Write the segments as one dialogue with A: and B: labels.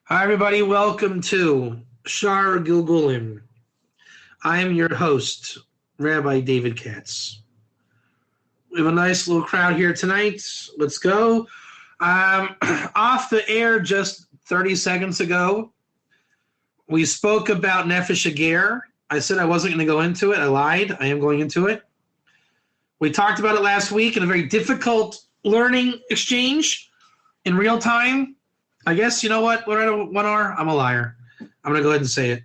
A: Hi, everybody. Welcome to Shaar Hagilgulim. I am your host, Rabbi David Katz. We have a nice little crowd here tonight. Let's go. Off the air just 30 seconds ago, we spoke about Nefesh Hager. I said I wasn't going to go into it. I lied. I am going into it. We talked about it last week in a very difficult learning exchange in real time. I guess, you know what? We're at 1 hour. I'm a liar. I'm going to go ahead and say it.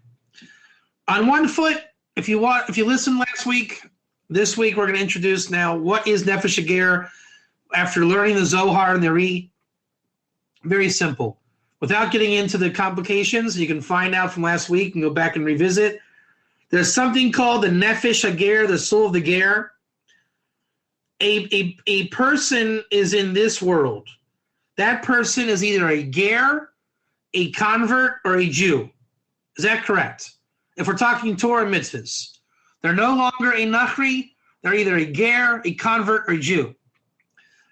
A: On one foot, if you listened last week, this week we're going to introduce now what is Nefesh Hager after learning the Zohar and the Ari. Very simple. Without getting into the complications, you can find out from last week and go back and revisit. There's something called the Nefesh Hager, the soul of the Ger. A person is in this world. That person is either a ger, a convert, or a Jew. Is that correct? If we're talking Torah mitzvahs, they're no longer a nachri. They're either a ger, a convert, or a Jew.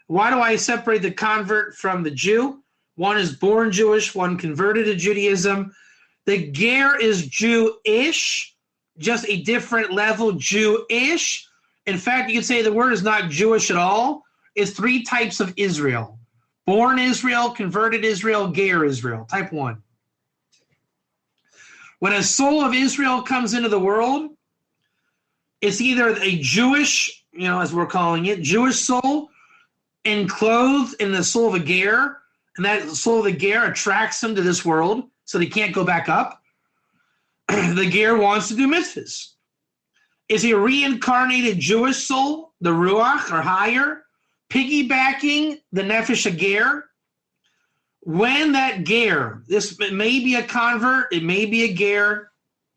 A: Why do I separate the convert from the Jew? One is born Jewish, one converted to Judaism. The ger is Jewish, just a different level Jewish. In fact, you could say the word is not Jewish at all. It's three types of Israel. Born Israel, converted Israel, ger Israel, type 1. When a soul of Israel comes into the world, it's either a Jewish, as we're calling it, Jewish soul enclosed in the soul of a ger, and that soul of the ger attracts him to this world, so they can't go back up. The ger wants to do mitzvahs. Is he a reincarnated Jewish soul, the ruach or higher, piggybacking the Nefesh Hager? When that ger, it may be a convert, it may be a ger,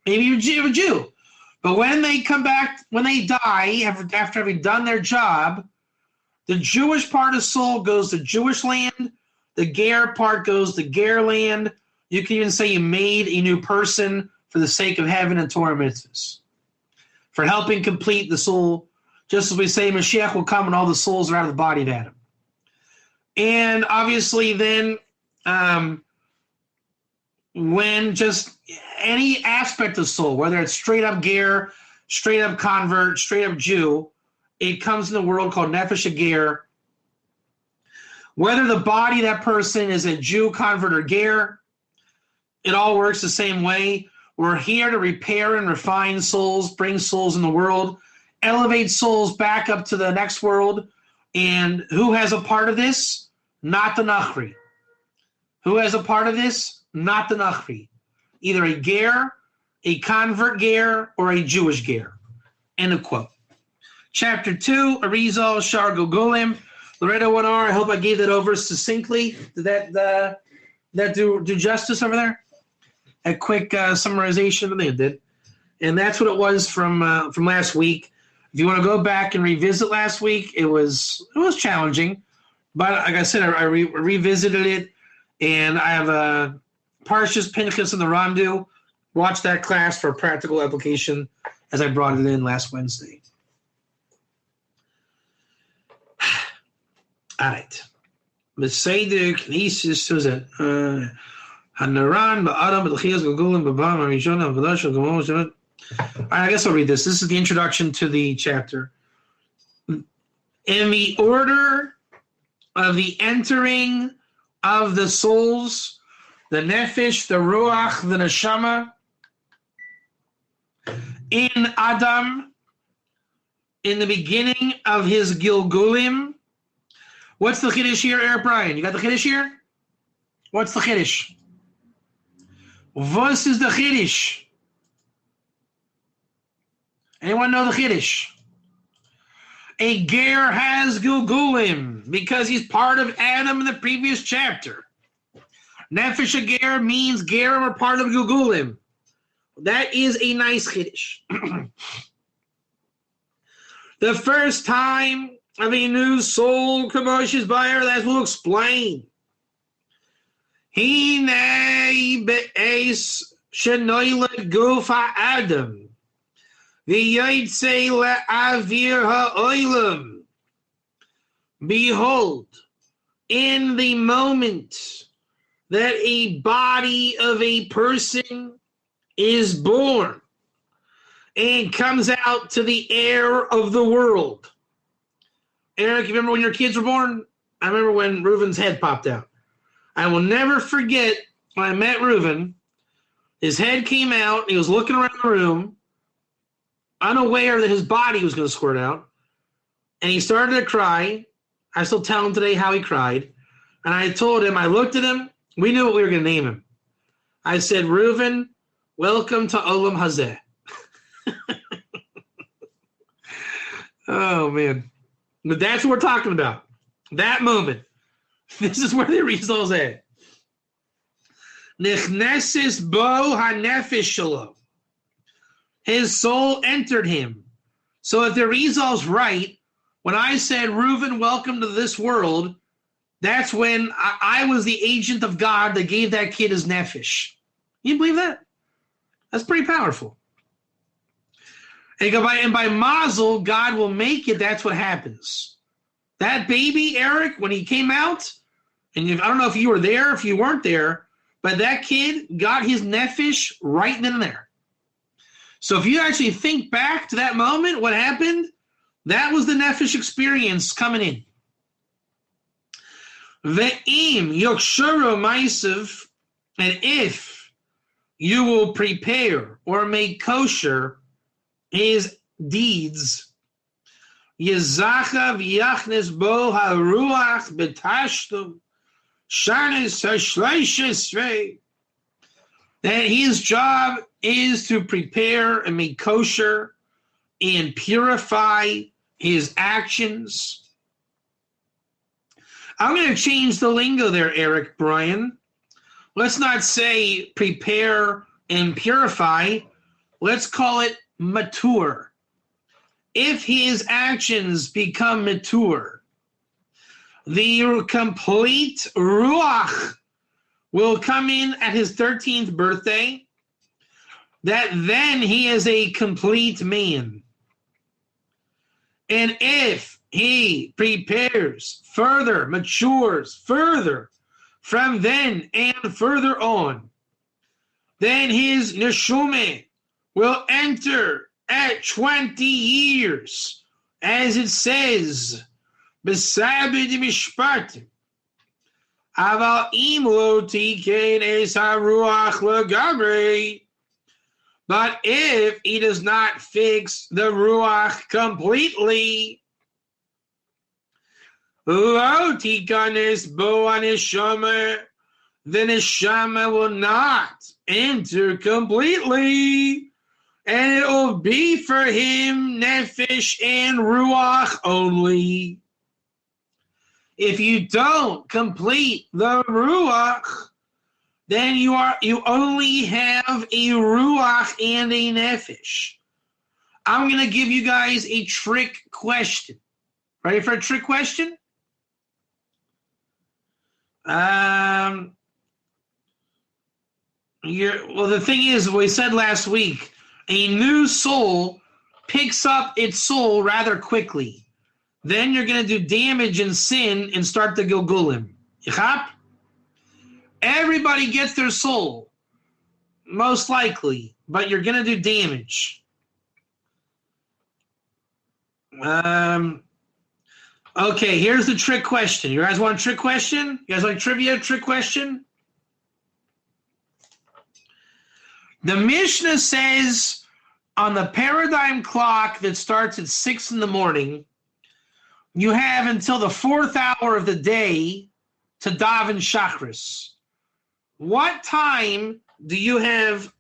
A: maybe a Jew, but when they come back, when they die, after having done their job, the Jewish part of soul goes to Jewish land, the ger part goes to ger land. You can even say you made a new person for the sake of heaven and Torah mitzvahs, for helping complete the soul. Just as we say, Mashiach will come and all the souls are out of the body of Adam. And obviously then, when just any aspect of soul, whether it's straight up ger, straight up convert, straight up Jew, it comes in the world called Nefesh Hager. Whether the body of that person is a Jew, convert, or ger, it all works the same way. We're here to repair and refine souls, bring souls in the world, elevate souls back up to the next world. And who has a part of this? Not the Nachri. Who has a part of this? Not the Nachri. Either a ger, a convert ger, or a Jewish ger. End of quote. Chapter 2, Arizal, Shaar Hagilgulim. Loretta 1 hour. I hope I gave that over succinctly. Did that do justice over there? A quick summarization. I think it did. And that's what it was from last week. If you want to go back and revisit last week, it was challenging, but like I said, I revisited it, and I have Parshas Pinchas and the Randu. Watch that class for practical application, as I brought it in last Wednesday. All right. Beseder Knesses was it? Hanaran ba'adam b'tchias gulgulim b'bam harishon ha'vadash ha'gamon. I guess I'll read this. This is the introduction to the chapter. In the order of the entering of the souls, the nefesh, the ruach, the neshama, in Adam, in the beginning of his Gilgulim. What's the Chiddush here, Eric Bryan? You got the Chiddush here? What's the Chiddush? What is the Chiddush? Anyone know the Chiddush? A ger has Gilgulim because he's part of Adam in the previous chapter. Nefesh Hager means gerim are part of Gilgulim. That is a nice Chiddush. The first time of a new soul commercials buyer, that we'll explain. Hinei be'es shenoilet gufa Adam. V'yotzei le'avir ha'olam. Behold, in the moment that a body of a person is born and comes out to the air of the world. Eric, you remember when your kids were born? I remember when Reuven's head popped out. I will never forget when I met Reuven. His head came out, and he was looking around the room, unaware that his body was going to squirt out, and he started to cry. I still tell him today how he cried. And I told him, I looked at him, we knew what we were going to name him. I said, Reuven, welcome to Olam Hazeh. Oh, man. But that's what we're talking about. That moment. This is where the results at. Nichnesis bo hanefesh shelo. His soul entered him. So if the result's right, when I said, Reuven, welcome to this world, that's when I was the agent of God that gave that kid his nefesh. You believe that? That's pretty powerful. And by mazel, God will make it. That's what happens. That baby, Eric, when he came out, and I don't know if you were there, if you weren't there, but that kid got his nefesh right then and there. So if you actually think back to that moment, what happened, that was the nefesh experience coming in. Ve'im yokshuru ma'asav, and if you will prepare or make kosher his deeds, Yezachav yachnes bo haruach betashtum shanis hashleishes, that his job is to prepare and make kosher and purify his actions. I'm going to change the lingo there, Eric, Brian. Let's not say prepare and purify. Let's call it mature. If his actions become mature, the complete ruach will come in at his 13th birthday, that then he is a complete man. And if he prepares further, matures further from then and further on, then his neshama will enter at 20 years, as it says, B'sabed mishpat. Aval im lo tikein es haruach legamrei. But if he does not fix the ruach completely, lo tikanes bo haneshama, the neshama will not enter completely. And it will be for him nefesh and ruach only. If you don't complete the ruach, then you only have a ruach and a nefesh. I'm going to give you guys a trick question. Ready for a trick question? Well, the thing is, we said last week, a new soul picks up its soul rather quickly. Then you're going to do damage and sin and start the Gilgulim. Yichap? Everybody gets their soul, most likely, but you're going to do damage. Okay, here's the trick question. You guys want a trick question? You guys like trivia? Trick question? The Mishnah says on the paradigm clock that starts at 6 in the morning, you have until the 4th hour of the day to daven Shachris. What time do you have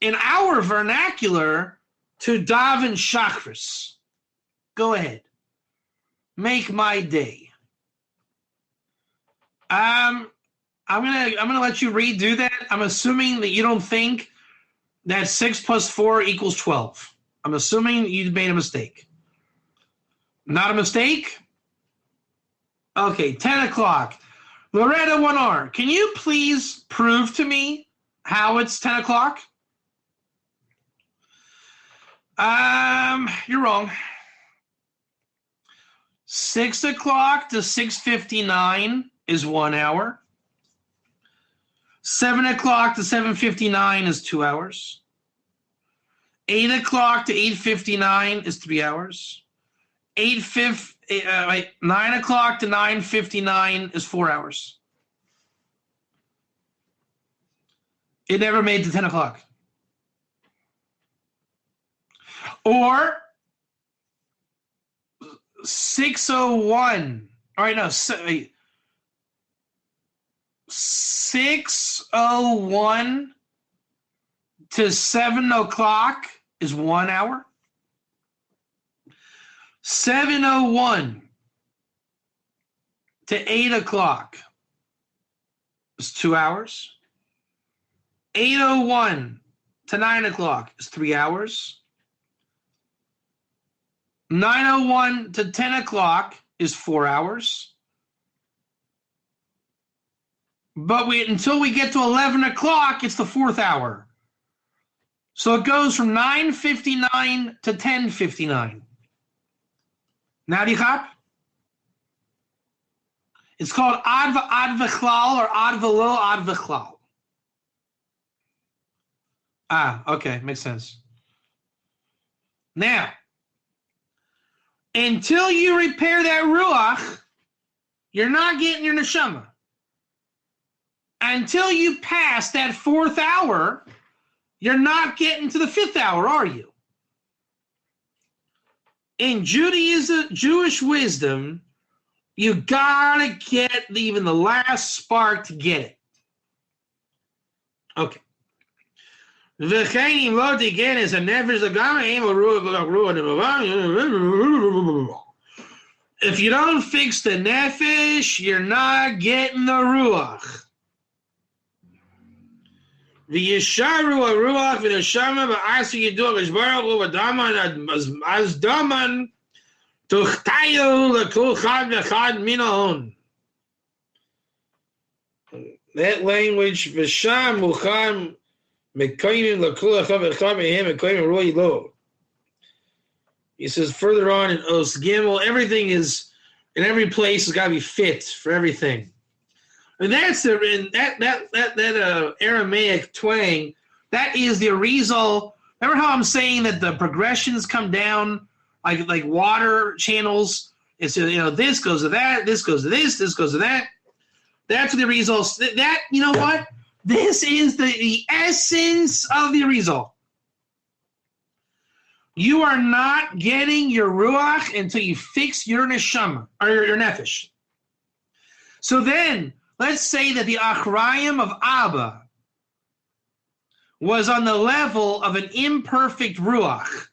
A: in our vernacular to daven Shachris? Go ahead. Make my day. I'm gonna let you redo that. I'm assuming that you don't think that 6 plus 4 equals 12. I'm assuming you made a mistake. Not a mistake? Okay, 10 o'clock. Loretta 1R, can you please prove to me how it's 10 o'clock? You're wrong. 6 o'clock to 6:59 is 1 hour. 7 o'clock to 7:59 is 2 hours. 8 o'clock to 8:59 is 3 hours. 9 o'clock to 9:59 is 4 hours. It never made to 10 o'clock. Or 6:01. All right, no, 6:01 to 7 o'clock is 1 hour. 7:01 to 8 o'clock is 2 hours. 8:01 to 9 o'clock is 3 hours. 9:01 to 10 o'clock is 4 hours. But until we get to 11 o'clock, it's the 4th hour. So it goes from 9:59 to 10:59. Now do you cop? It's called ad v'chlal or ad v'lo ad v'chlal. Ah, okay, makes sense. Now, until you repair that ruach, you're not getting your neshama. Until you pass that 4th hour, you're not getting to the 5th hour, are you? In Judaism, Jewish wisdom, you gotta get even the last spark to get it. Okay. If you don't fix the nefesh, you're not getting the ruach. V'yisharu ruach v'neshama v'asu yidu v'shbaruch v'daman as daman tuchtayu l'kul chad v'chad minahon. That language, v'sham mucham mekayim l'kul chad v'chad mehem mekayim roi lo. He says further on in Os Gimel, everything is, in every place has got to be fit for everything. And that's that Aramaic twang. That is the Arizal. Remember how I'm saying that the progressions come down like water channels? It's this goes to that, this goes to this goes to that. That's the Arizal. That you know what? This is the essence of the Arizal. You are not getting your ruach until you fix your neshama or your nefesh. So then, let's say that the Achrayim of Abba was on the level of an imperfect ruach.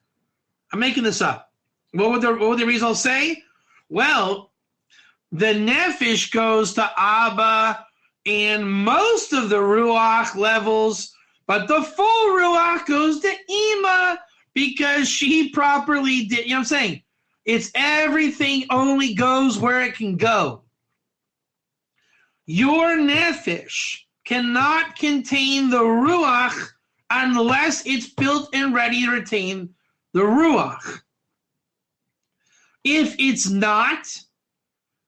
A: I'm making this up. What would the results say? Well, the nefesh goes to Abba and most of the ruach levels, but the full ruach goes to Ima because she properly did. You know what I'm saying? It's everything only goes where it can go. Your nefesh cannot contain the ruach unless it's built and ready to retain the ruach. If it's not,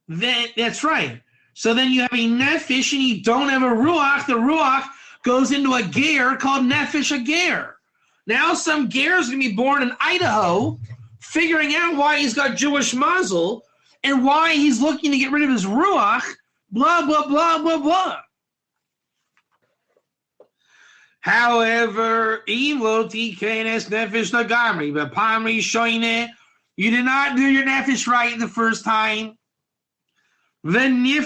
A: then that's right. So then you have a nefesh and you don't have a ruach. The ruach goes into a ger called nefesh a ger. Now some ger is going to be born in Idaho, figuring out why he's got Jewish mazel and why he's looking to get rid of his ruach. Blah, blah, blah, blah, blah. However, you did not do your nefesh right the first time. You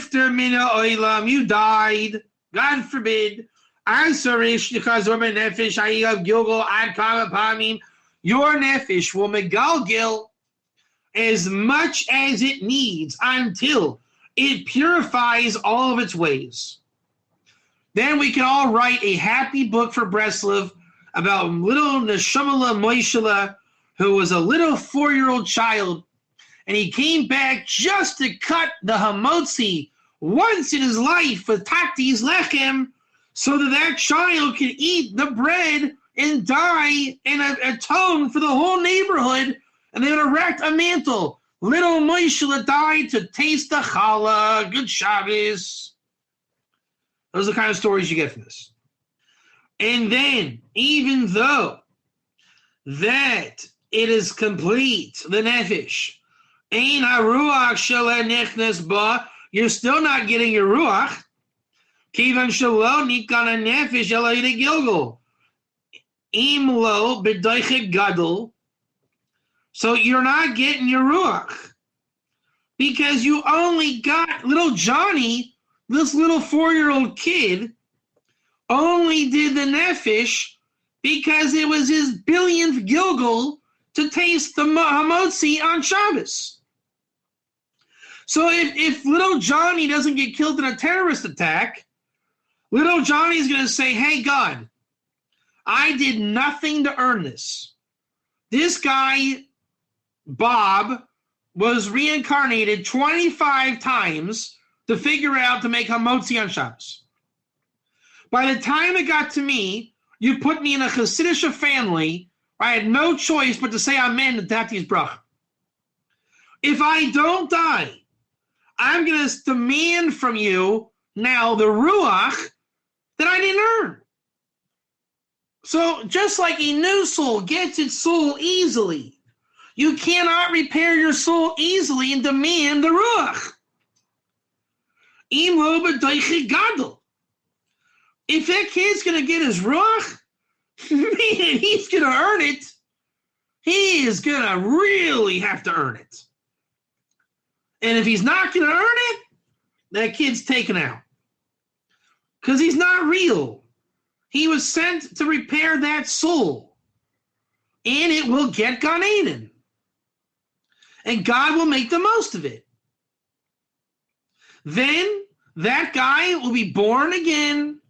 A: died. God forbid. Your nefesh will megalgil as much as it needs until it purifies all of its ways. Then we can all write a happy book for Breslov about little Neshamala Moishela, who was a little 4-year-old child, and he came back just to cut the hamotzi once in his life with Tati's lechem, so that child could eat the bread and die and atone for the whole neighborhood, and they would erect a mantle. Little Moishela died to taste the challah. Good Shabbos. Those are the kind of stories you get from this. And then, even though that it is complete, the nefesh, ein haruach shelo nichnas ba, you're still not getting your ruach. Kivan shelo nikan nefesh elo Gilgul. Im lo b'doiche gadol. So you're not getting your ruach. Because you only got little Johnny, this little 4-year-old kid, only did the nefesh because it was his billionth Gilgul to taste the hamotzi on Shabbos. So if little Johnny doesn't get killed in a terrorist attack, little Johnny's going to say, hey, God, I did nothing to earn this. This guy, Bob, was reincarnated 25 times to figure out to make hamotzi on Shabbos. By the time it got to me, you put me in a Hasidic family. I had no choice but to say amen to Tati's bracha. If I don't die, I'm going to demand from you now the ruach that I didn't earn. So just like a new soul gets its soul easily, you cannot repair your soul easily and demand the ruach. Im lo b'doiche gadol. If that kid's going to get his ruach, man, he's going to earn it. He is going to really have to earn it. And if he's not going to earn it, that kid's taken out. Because he's not real. He was sent to repair that soul. And it will get Gan Eden. And God will make the most of it. Then that guy will be born again,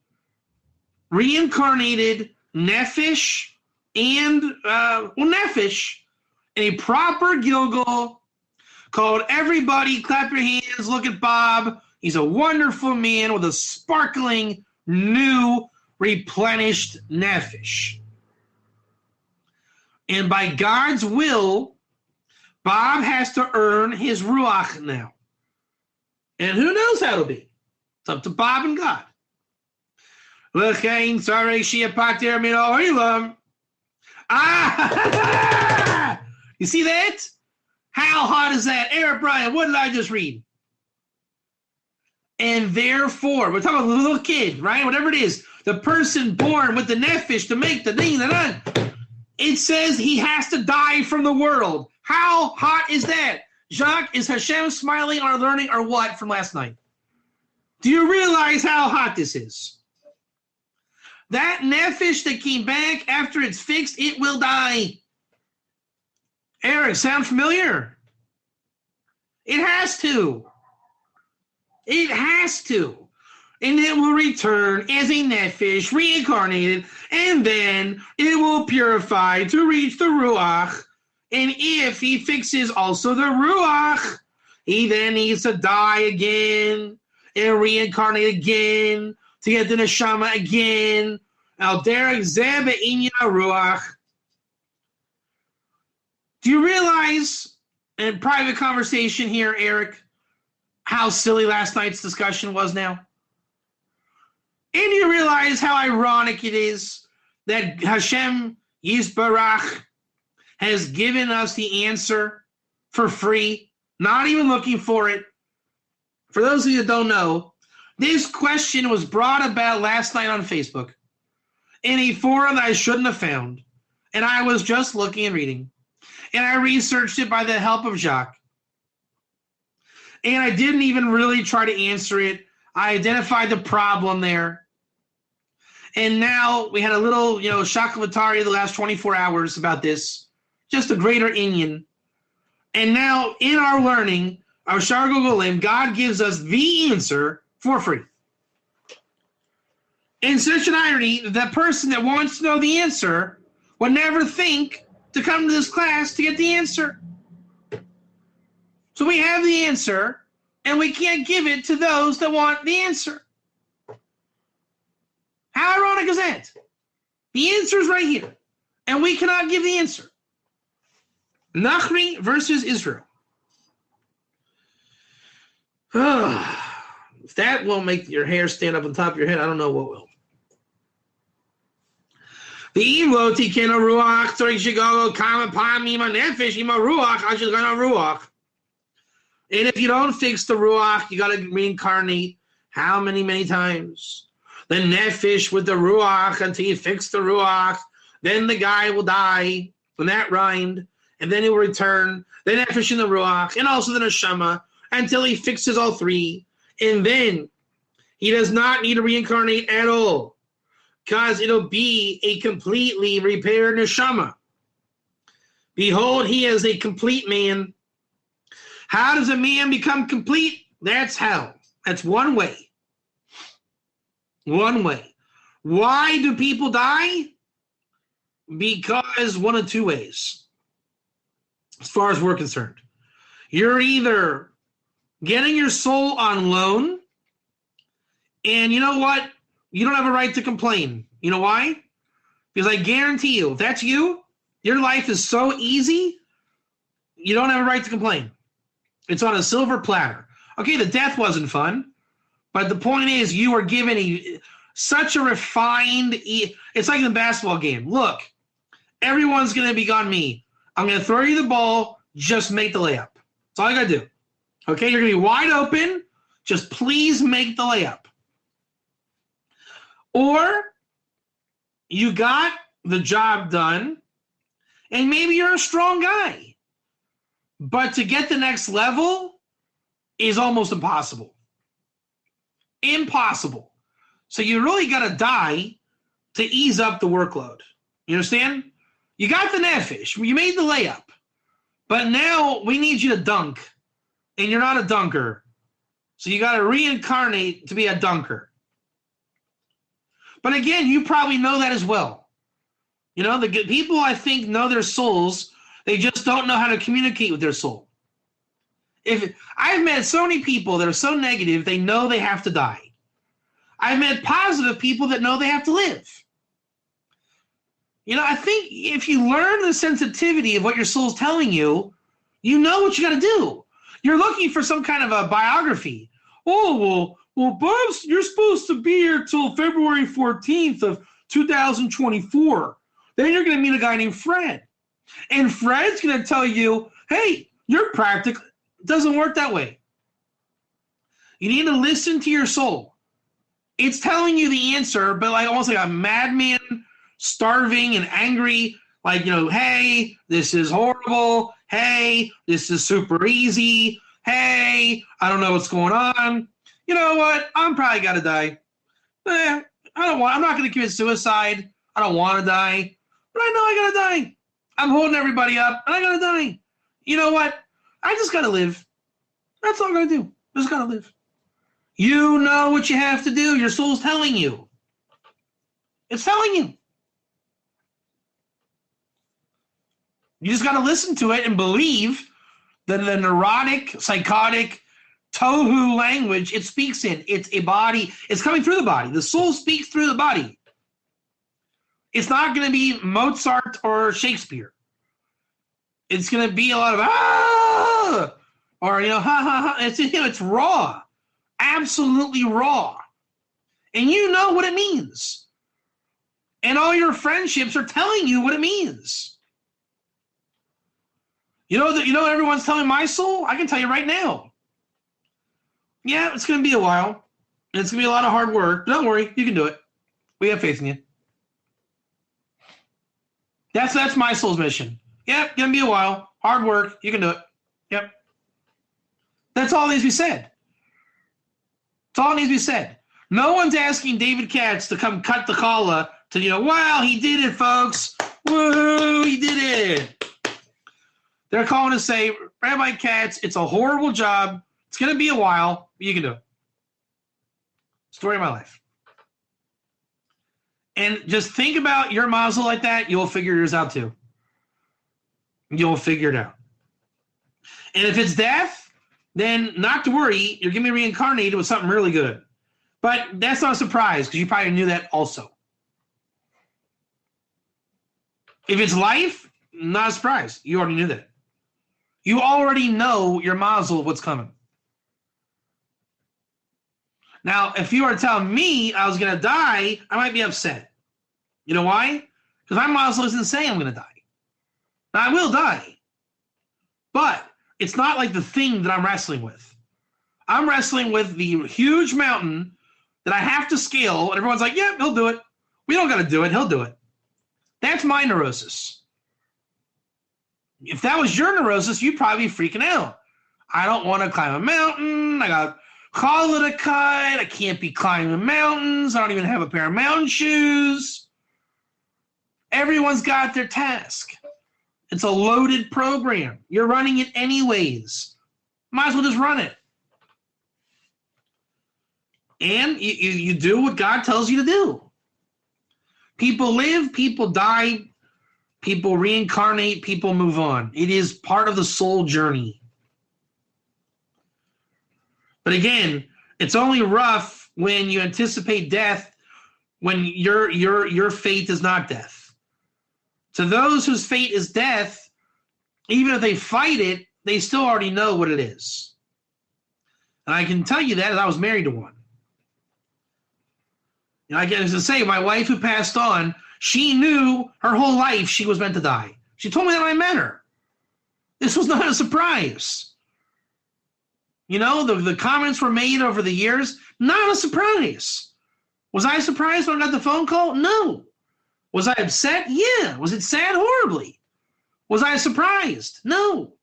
A: reincarnated, nefesh, and nefesh, a proper Gilgul called everybody clap your hands, look at Bob. He's a wonderful man with a sparkling, new, replenished nefesh. And by God's will, Bob has to earn his ruach now. And who knows how it'll be? It's up to Bob and God. Ah! You see that? How hot is that? Eric Bryan, what did I just read? And therefore, we're talking about the little kid, right? Whatever it is, the person born with the nefesh to make the thing, it says he has to die from the world. How hot is that? Jacques, is Hashem smiling on our learning or what from last night? Do you realize how hot this is? That nefesh that came back after it's fixed, it will die. Eric, sound familiar? It has to. It has to. And it will return as a nefesh, reincarnated, and then it will purify to reach the ruach. And if he fixes also the ruach, he then needs to die again and reincarnate again to get the neshama again. Al derek zeh be'inyan ruach. Do you realize, in private conversation here, Eric, how silly last night's discussion was now? And you realize how ironic it is that Hashem Yisbarach has given us the answer for free, not even looking for it. For those of you that don't know, this question was brought about last night on Facebook in a forum that I shouldn't have found. And I was just looking and reading. And I researched it by the help of Jacques. And I didn't even really try to answer it. I identified the problem there. And now we had a little, shakavatari the last 24 hours about this. Just a greater inyan. And now in our learning, our Shaar Hagilgulim, God gives us the answer for free. And such an irony that that person that wants to know the answer would never think to come to this class to get the answer. So we have the answer, and we can't give it to those that want the answer. How ironic is that? The answer is right here, and we cannot give the answer. Nachri versus Israel. If that won't make your hair stand up on top of your head, I don't know what will. And if you don't fix the ruach, you got to reincarnate how many times? The nefesh with the ruach until you fix the ruach. Then the guy will die when that rhymed, and then he will return. The nefesh and the ruach, and also the neshama, until he fixes all three. And then he does not need to reincarnate at all, because it'll be a completely repaired neshama. Behold, he is a complete man. How does a man become complete? That's how. That's one way. One way. Why do people die? Because one of two ways, as far as we're concerned. You're either getting your soul on loan, and you know what? You don't have a right to complain. You know why? Because I guarantee you, if that's you, your life is so easy, you don't have a right to complain. It's on a silver platter. Okay, the death wasn't fun, but the point is you are given such a refined, it's like in the basketball game. Look, everyone's going to be on me. I'm going to throw you the ball, just make the layup. That's all you got to do. Okay, you're going to be wide open, just please make the layup. Or you got the job done, and maybe you're a strong guy. But to get the next level is almost impossible. Impossible. So you really got to die to ease up the workload. You understand? You got the nefesh. You made the layup. But now we need you to dunk. And you're not a dunker. So you got to reincarnate to be a dunker. But again, you probably know that as well. You know, the people I think know their souls. They just don't know how to communicate with their soul. I've met so many people that are so negative, they know they have to die. I've met positive people that know they have to live. You know, I think if you learn the sensitivity of what your soul's telling you, you know what you got to do. You're looking for some kind of a biography. Oh, well, Bubs, you're supposed to be here till February 14th of 2024. Then you're going to meet a guy named Fred. And Fred's going to tell you, hey, you're practical. It doesn't work that way. You need to listen to your soul. It's telling you the answer, but like almost like a madman, starving and angry, like, you know, hey, this is horrible. Hey, this is super easy. Hey, I don't know what's going on. You know what? I'm probably got to die. I'm not going to commit suicide. I don't want to die. But I know I got to die. I'm holding everybody up, and I got to die. You know what? I just got to live. That's all I got to do. Just got to live. You know what you have to do. Your soul's telling you. It's telling you. You just got to listen to it and believe that the neurotic, psychotic, tohu language it speaks in. It's a body. It's coming through the body. The soul speaks through the body. It's not going to be Mozart or Shakespeare. It's going to be a lot of ah, or ha ha ha. It's raw, absolutely raw, and you know what it means. And all your friendships are telling you what it means. You know that everyone's telling my soul. I can tell you right now. Yeah, it's going to be a while, and it's going to be a lot of hard work. Don't worry, you can do it. We have faith in you. That's my soul's mission. Yep, gonna be a while. Hard work. You can do it. Yep. That's all that needs to be said. That's all that needs to be said. No one's asking David Katz to come cut the challah to, wow, he did it, folks. Woohoo, he did it. They're calling to say, Rabbi Katz, it's a horrible job. It's gonna be a while, but you can do it. Story of my life. And just think about your mazel like that, you'll figure yours out too. You'll figure it out. And if it's death, then not to worry, you're going to be reincarnated with something really good. But that's not a surprise, because you probably knew that also. If it's life, not a surprise. You already knew that. You already know your mazel, what's coming. Now, if you were telling me I was going to die, I might be upset. You know why? Because my Muslim doesn't say I'm going to die. Now, I will die. But it's not like the thing that I'm wrestling with. I'm wrestling with the huge mountain that I have to scale, and everyone's like, yeah, he'll do it. We don't got to do it. He'll do it. That's my neurosis. If that was your neurosis, you'd probably be freaking out. I don't want to climb a mountain. I got call it a cut. I can't be climbing mountains. I don't even have a pair of mountain shoes. Everyone's got their task. It's a loaded program. You're running it anyways. Might as well just run it. And you do what God tells you to do. People live, people die, people reincarnate, people move on. It is part of the soul journey. But again, it's only rough when you anticipate death when your fate is not death. To those whose fate is death, even if they fight it, they still already know what it is. And I can tell you that as I was married to one. You know, I can say my wife who passed on, she knew her whole life she was meant to die. She told me that when I met her. This was not a surprise. You know, the comments were made over the years, not a surprise. Was I surprised when I got the phone call? No. Was I upset? Yeah. Was it sad? Horribly. Was I surprised? No.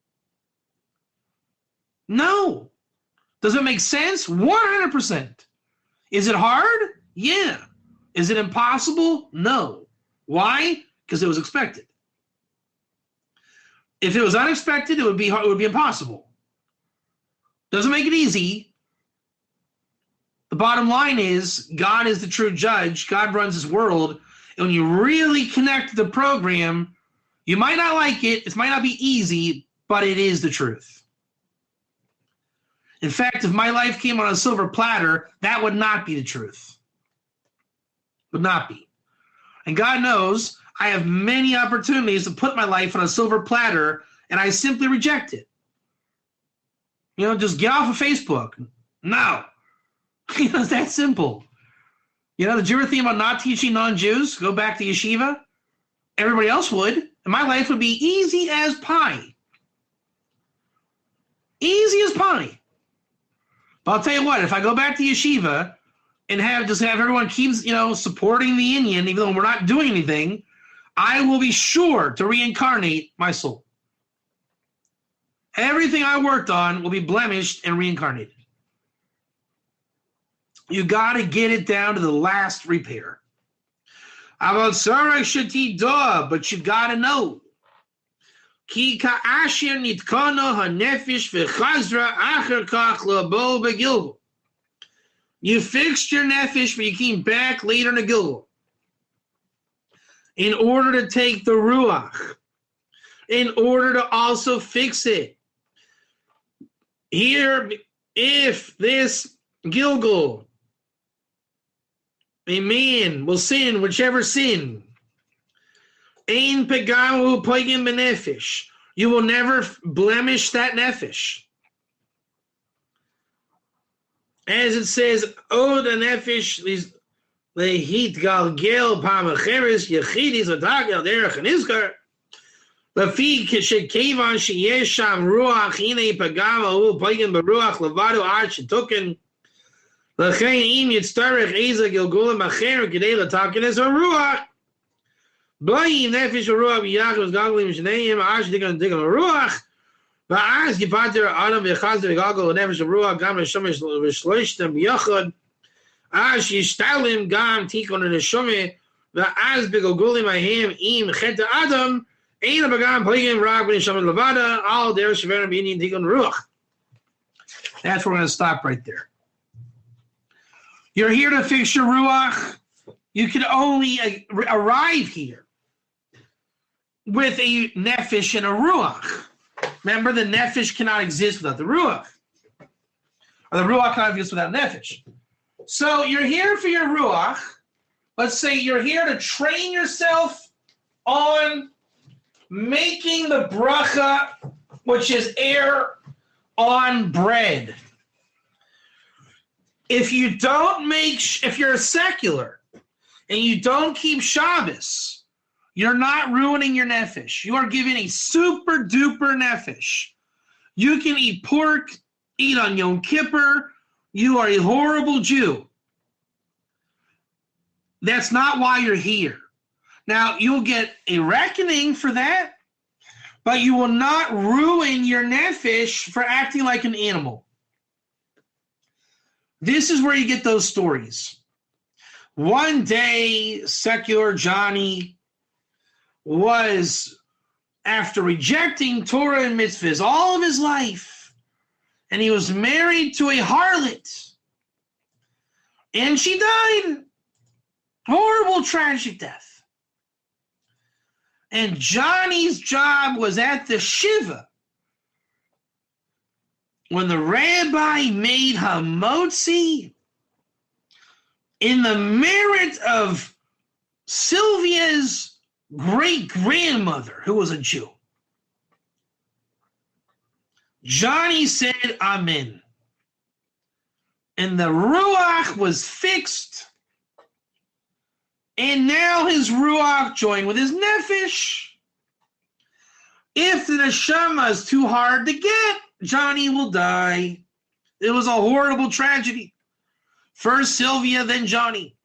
A: No. Does it make sense? 100%. Is it hard? Yeah. Is it impossible? No. Why? Because it was expected. If it was unexpected, it would be hard, it would be impossible. Doesn't make it easy. The bottom line is God is the true judge. God runs his world. And when you really connect to the program, you might not like it. It might not be easy, but it is the truth. In fact, if my life came on a silver platter, that would not be the truth. Would not be. And God knows I have many opportunities to put my life on a silver platter, and I simply reject it. You know, just get off of Facebook. No. You know, it's that simple. You know, did you ever think about not teaching non-Jews? Go back to yeshiva? Everybody else would. And my life would be easy as pie. Easy as pie. But I'll tell you what, if I go back to yeshiva and have everyone keeps, you know, supporting the Indian, even though we're not doing anything, I will be sure to reincarnate my soul. Everything I worked on will be blemished and reincarnated. You got to get it down to the last repair. But you got to know. You fixed your nefesh, but you came back later in the Gilgal. In order to take the ruach. In order to also fix it. Here, if this Gilgal, a man will sin whichever sin, ein pegamu poigim benefesh, you will never blemish that nefesh. As it says, od nefesh lehit galgel pamacheres yechidis adagel derech nizkar. Lafi shekevan sheyesh sham ruach hine pagama poigim beruach levadu ad shetoken. Lachein im yitztarech eza gilgulim acher kedei lataken es ruach. Blayim nefesh ruach b'yach was gaglim shneim ash digan ruach. Va'az yipater adam v'chaz v'gagol nefesh ruach gam neshomesh v'shloishtem yachad. Ash yishtalim gam tikon neshome va'az b'gilgulim ahem im cheta adam. Ein abagam pligim rag v'neshomet levada al der sheverim b'inin tikon ruach. That's where we're going to stop right there. You're here to fix your ruach. You can only arrive here with a nefesh and a ruach. Remember, the nefesh cannot exist without the ruach. Or the ruach cannot exist without nefesh. So you're here for your ruach. Let's say you're here to train yourself on making the bracha, which is air on bread. if you're a secular and you don't keep Shabbos, you're not ruining your nefesh. You are giving a super duper nefesh. You can eat pork, eat on Yom Kippur. You are a horrible Jew. That's not why you're here. Now, you'll get a reckoning for that, but you will not ruin your nefesh for acting like an animal. This is where you get those stories. One day, secular Johnny was, after rejecting Torah and mitzvahs all of his life, and he was married to a harlot, and she died. Horrible, tragic death. And Johnny's job was at the Shiva. When the rabbi made hamotzi in the merit of Sylvia's great-grandmother, who was a Jew, Johnny said, Amen. And the Ruach was fixed. And now his Ruach joined with his Nefesh. If the Neshama is too hard to get, Johnny will die. It was a horrible tragedy. First Sylvia, then Johnny.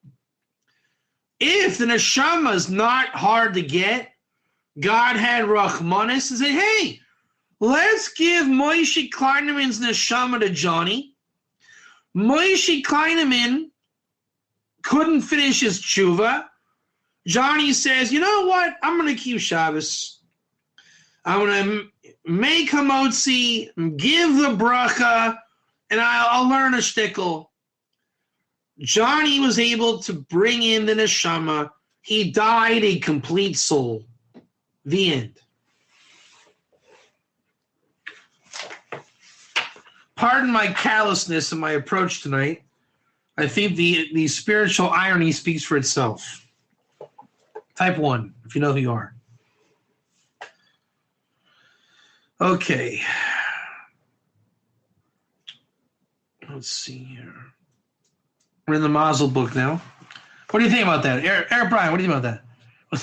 A: If the Neshama is not hard to get, God had Rachmanis and said, hey, let's give Moshe Kleineman's Neshama to Johnny. Moshe Kleineman couldn't finish his tshuva. Johnny says, you know what? I'm going to keep Shabbos. I'm going to make hamotzi, give the bracha, and I'll learn a shtickle. Johnny was able to bring in the neshama. He died a complete soul. The end. Pardon my callousness in my approach tonight. I think the spiritual irony speaks for itself. Type 1, if you know who you are. Okay. Let's see here. We're in the Mazel book now. What do you think about that? Eric Bryan, what do you think about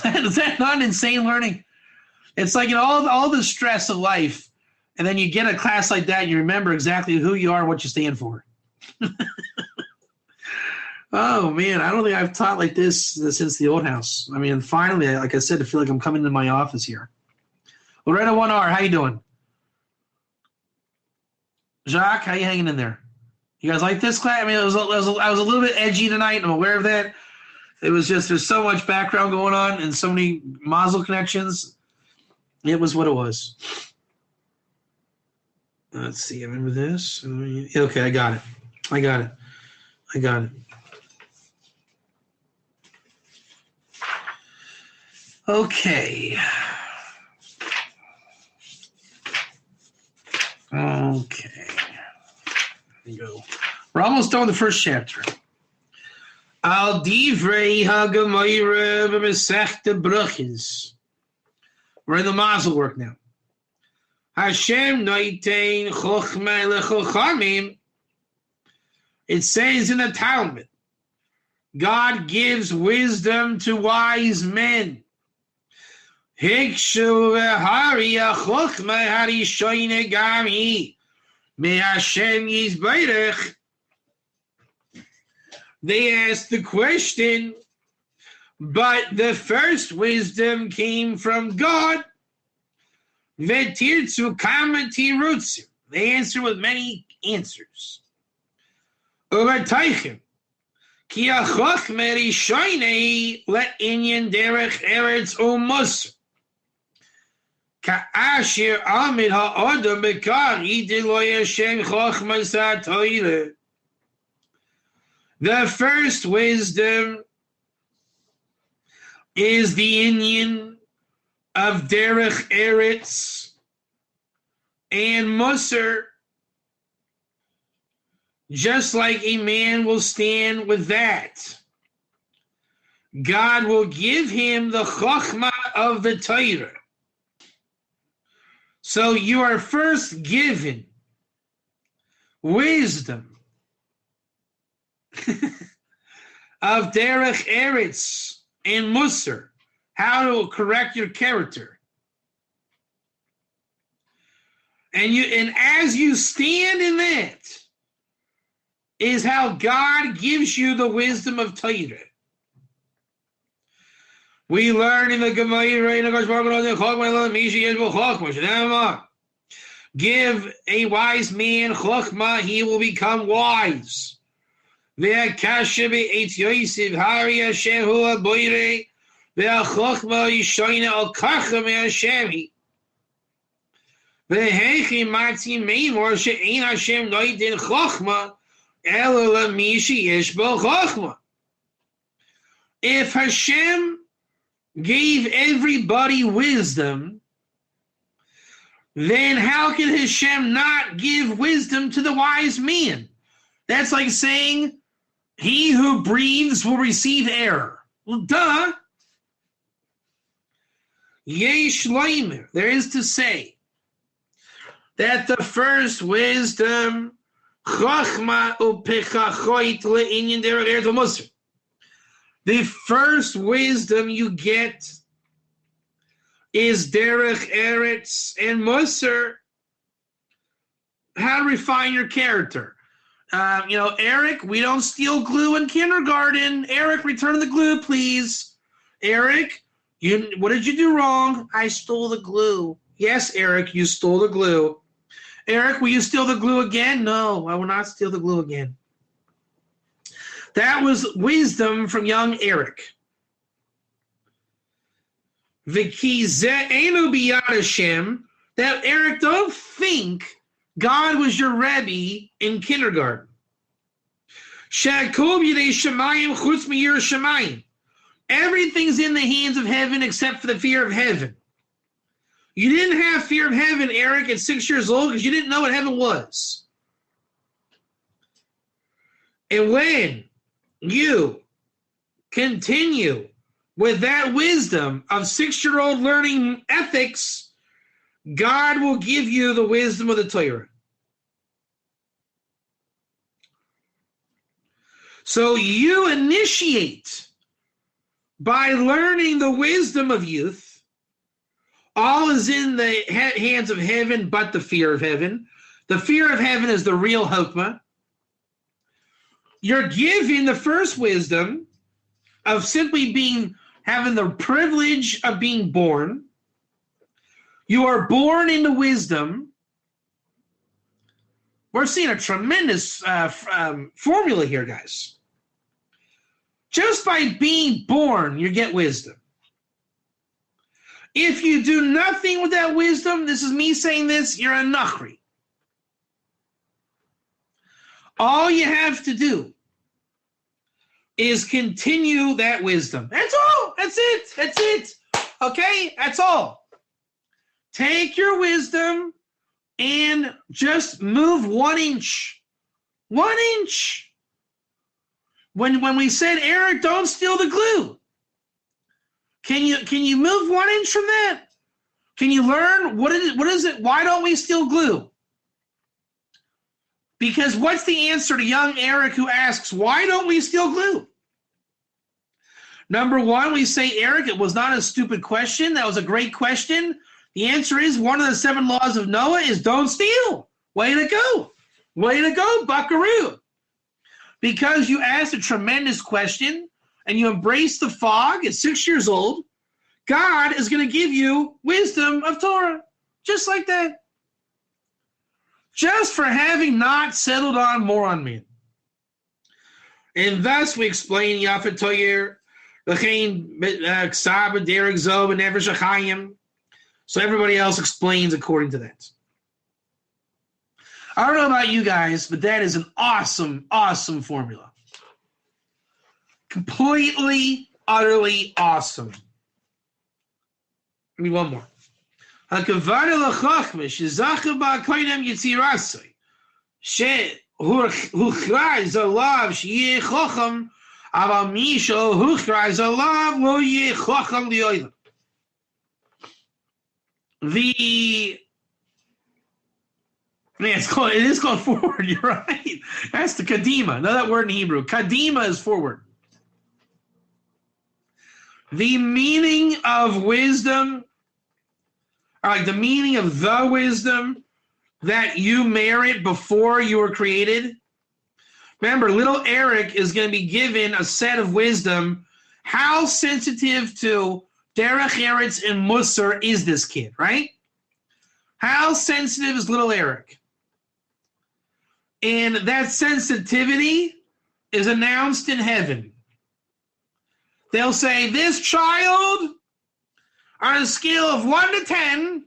A: that? Is that not insane learning? It's like, you know, all the stress of life, and then you get a class like that, and you remember exactly who you are and what you stand for. Oh, man, I don't think I've taught like this since the old house. I mean, finally, like I said, I feel like I'm coming into my office here. Loretta 1R, how you doing? Jacques, how you hanging in there? You guys like this class? I mean, I was a little bit edgy tonight. I'm aware of that. It was just, there's so much background going on and so many Mazel connections. It was what it was. Let's see, I remember this. Okay, I got it. Okay. There you go. We're almost done with the first chapter. Al divrei hagamayre b'mesechta brachis. We're in the Mazel work now. Hashem noitein chochmei lechochamim. It says in the Talmud, God gives wisdom to wise men. Hikshu v'hari chochmei harishoyne gami. May Hashem yizbeirech. They asked the question, but the first wisdom came from God. Vetirtzu kama tirutzu. They answer with many answers. Uvataychem ki hachokma rishoynei le'inyan derech eretz u'musar. Ka'asher amid ha'odam bekar yidei lo Hashem chochmas ha'toileh. The first wisdom is the Inyan of Derech Eretz and Musar, just like a man will stand with that. God will give him the Chochmah of the Torah. So you are first given wisdom of derech eretz and musar, how to correct your character. And as you stand in that, is how God gives you the wisdom of Torah. We learn in the Gemara, give a wise man chokhmah, he will become wise. If Hashem gave everybody wisdom, then how can Hashem not give wisdom to the wise man? That's like saying, he who breathes will receive air. Well, duh. Yesh leimer, there is to say that the first wisdom, chachma upechachoit le'inyan derech eretz v'musar, the first wisdom you get is derech eretz and musar, how to refine your character. Eric, we don't steal glue in kindergarten. Eric, return the glue, please. Eric, what did you do wrong? I stole the glue. Yes, Eric, you stole the glue. Eric, will you steal the glue again? No, I will not steal the glue again. That was wisdom from young Eric. That Eric, don't think God was your Rebbe in kindergarten. Everything's in the hands of heaven except for the fear of heaven. You didn't have fear of heaven, Eric, at 6 years old because you didn't know what heaven was. And when you continue with that wisdom of 6-year-old learning ethics, God will give you the wisdom of the Torah. So you initiate by learning the wisdom of youth. All is in the hands of heaven but the fear of heaven. The fear of heaven is the real chokmah. You're given the first wisdom of simply having the privilege of being born. You are born into wisdom. We're seeing a tremendous formula here, guys. Just by being born, you get wisdom. If you do nothing with that wisdom, this is me saying this, you're a nachri. All you have to do is continue that wisdom. That's all. That's it. That's it. Okay? That's all. Take your wisdom and just move 1 inch. 1 inch. When we said, Eric, don't steal the glue. Can you move 1 inch from that? Can you learn what is it? Why don't we steal glue? Because what's the answer to young Eric who asks, why don't we steal glue? Number one, we say, Eric, it was not a stupid question. That was a great question. The answer is one of the 7 laws of Noah is don't steal. Way to go. Way to go, buckaroo. Because you asked a tremendous question and you embrace the fog at 6 years old, God is going to give you wisdom of Torah. Just like that. Just for having not settled on more on me. And thus we explain Yafet Toyer, so everybody else explains according to that. I don't know about you guys, but that is an awesome, awesome formula. Completely, utterly awesome. Give me one more. Yeah, it is called forward. You're right. That's the kadima. Know that word in Hebrew. Kadima is forward. The meaning of wisdom, or like the meaning of the wisdom that you merit before you were created. Remember, little Eric is going to be given a set of wisdom. How sensitive to derech eretz and musar is this kid, right? How sensitive is little Eric? And that sensitivity is announced in heaven. They'll say, this child, on a scale of 1 to 10,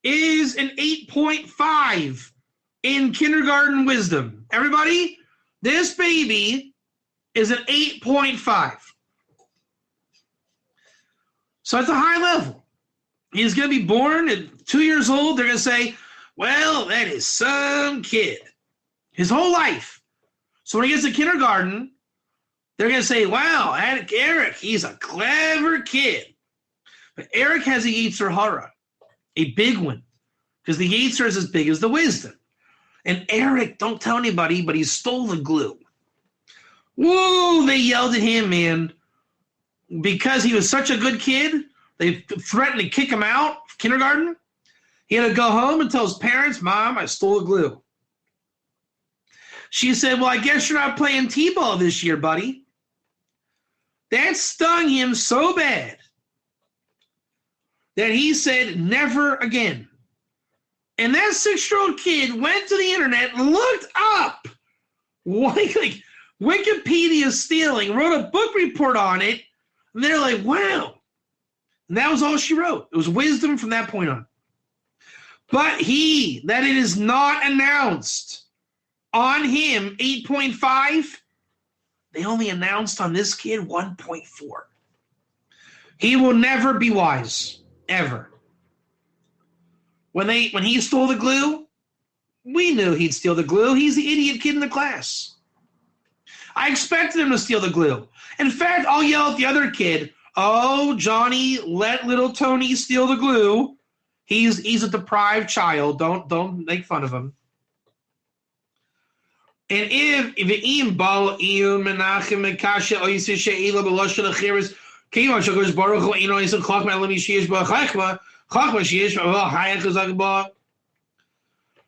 A: is an 8.5 in kindergarten wisdom. Everybody, this baby is an 8.5. So it's a high level. He's going to be born at 2 years old. They're going to say, well, that is some kid. His whole life. So when he gets to kindergarten, they're going to say, wow, Eric, he's a clever kid. But Eric has a Yetzer Hara, a big one, because the Yetzer is as big as the wisdom. And Eric, don't tell anybody, but he stole the glue. Whoa, they yelled at him, man. Because he was such a good kid, they threatened to kick him out of kindergarten. He had to go home and tell his parents, Mom, I stole the glue. She said, well, I guess you're not playing T-ball this year, buddy. That stung him so bad that he said, never again. And that 6-year-old kid went to the internet and looked up like Wikipedia stealing, wrote a book report on it, and they're like, wow. And that was all she wrote. It was wisdom from that point on. But that it is not announced on him 8.5, they only announced on this kid 1.4. He will never be wise, ever. When he stole the glue, we knew he'd steal the glue. He's the idiot kid in the class. I expected him to steal the glue. In fact, I'll yell at the other kid, oh, Johnny, let little Tony steal the glue. He's a deprived child. Don't make fun of him. And if Im Bal Im Menachem Mekasha Oisir Sheila Beloshel Achiris Kiyom Shakosh Baruch Hu Ino Yisrael Chachma Elam Yishish Ba Chachma Shish Ba Hayach Chazak Ba.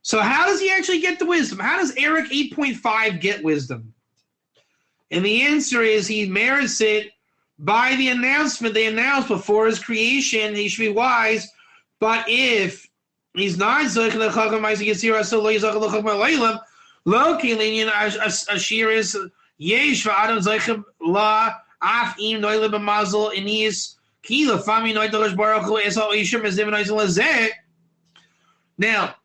A: So how does he actually get the wisdom? How does Eric 8.5 get wisdom? And the answer is he merits it by the announcement they announced before his creation. He should be wise, but if he's not Zoch the Chachma Ma'aseh Yitzira so Lo Yizach Lo Chachma Leilam. Lo kilinian ashiris yesh va'adam zeichim la af im noile b'mazel inis ki lefami noitelash baruch hu esal ishim ezim noitel lezeh. Now,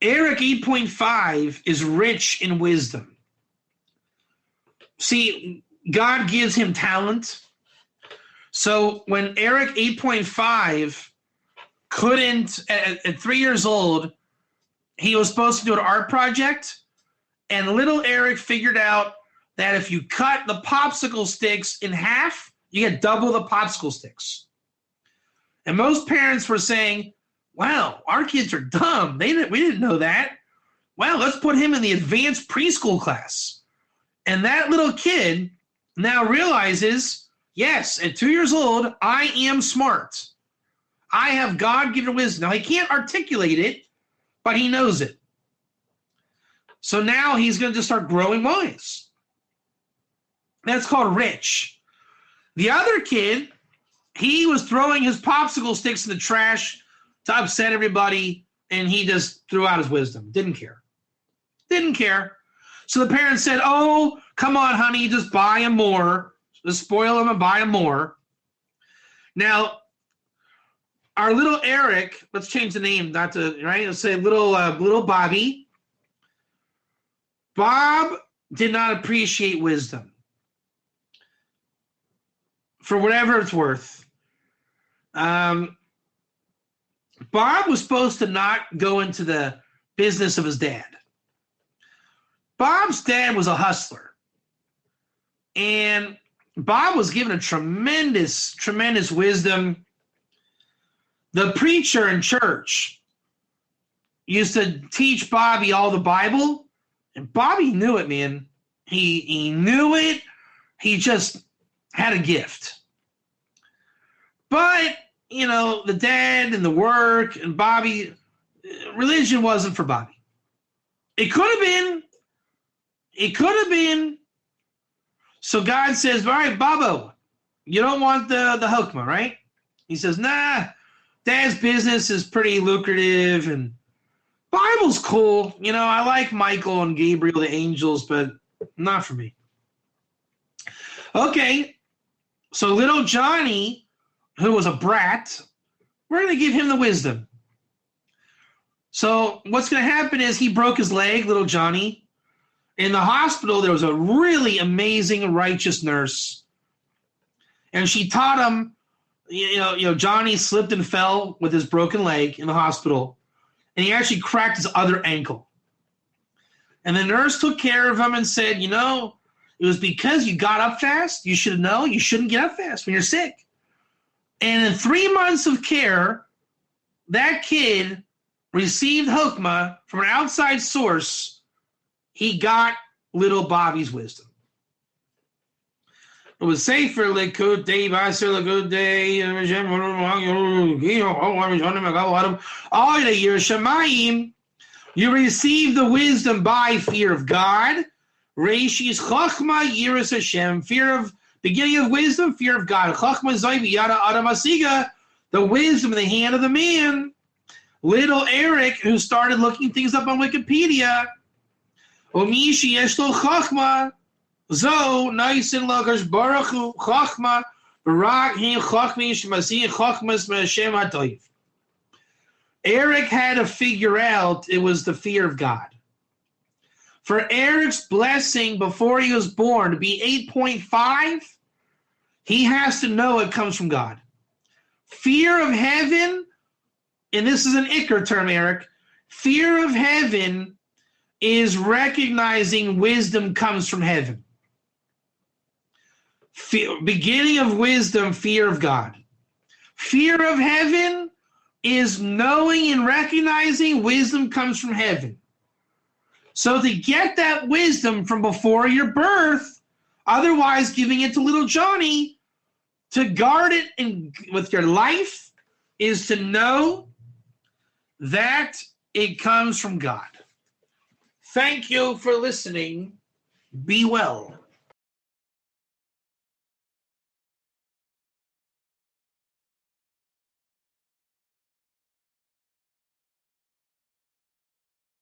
A: Eric 8.5 is rich in wisdom. See, God gives him talent. So when Eric 8.5 couldn't, at 3 years old, he was supposed to do an art project, and little Eric figured out that if you cut the popsicle sticks in half, you get double the popsicle sticks. And most parents were saying, wow, our kids are dumb. We didn't know that. Well, let's put him in the advanced preschool class. And that little kid now realizes, yes, at 2 years old, I am smart. I have God-given wisdom. Now, he can't articulate it, but he knows it. So now he's going to just start growing wise. That's called rich. The other kid, he was throwing his popsicle sticks in the trash to upset everybody, and he just threw out his wisdom. Didn't care. Didn't care. So the parents said, oh, come on, honey, just buy him more. Just spoil him and buy him more. Now, our little Eric, let's change the name, not to, right? Let's say little Bobby. Bob did not appreciate wisdom. For whatever it's worth. Bob was supposed to not go into the business of his dad. Bob's dad was a hustler. And Bob was given a tremendous, tremendous wisdom. The preacher in church used to teach Bobby all the Bible, and Bobby knew it, man. He knew it. He just had a gift. But, you know, the dad and the work and Bobby, religion wasn't for Bobby. It could have been. It could have been. So God says, all right, Bobo, you don't want the hukmah, right? He says, nah, Dad's business is pretty lucrative and Bible's cool. You know, I like Michael and Gabriel, the angels, but not for me. Okay, so little Johnny, who was a brat, we're going to give him the wisdom. So what's going to happen is he broke his leg, little Johnny. In the hospital, there was a really amazing, righteous nurse. And she taught him, you know, Johnny slipped and fell with his broken leg in the hospital. And he actually cracked his other ankle. And the nurse took care of him and said, you know, it was because you got up fast. You should know you shouldn't get up fast when you're sick. And in 3 months of care, that kid received hukmah from an outside source. He got little Bobby's wisdom. It was safer Likud day, Baser Likud day, you receive the wisdom by fear of God. Reishis Chachma Yiras Hashem, fear of beginning of wisdom, fear of God. Chachma Zayvi Yada Adam Asiga, the wisdom in the hand of the man. Little Eric, who started looking things up on Wikipedia. Omishi Yeshlo Chachma, Zo, Naisin Lagash Baruchu, Chachma, Barak Hin Chachmi Shemasi, Chachmas Meshem Hatoiv. Eric had to figure out it was the fear of God. For Eric's blessing before he was born to be 8.5, he has to know it comes from God. Fear of heaven, and this is an Iker term, Eric, fear of heaven is recognizing wisdom comes from heaven. Beginning of wisdom, fear of God. Fear of heaven is knowing and recognizing wisdom comes from heaven. So to get that wisdom from before your birth, otherwise giving it to little Johnny, to guard it with your life is to know that it comes from God. Thank you for listening. Be well.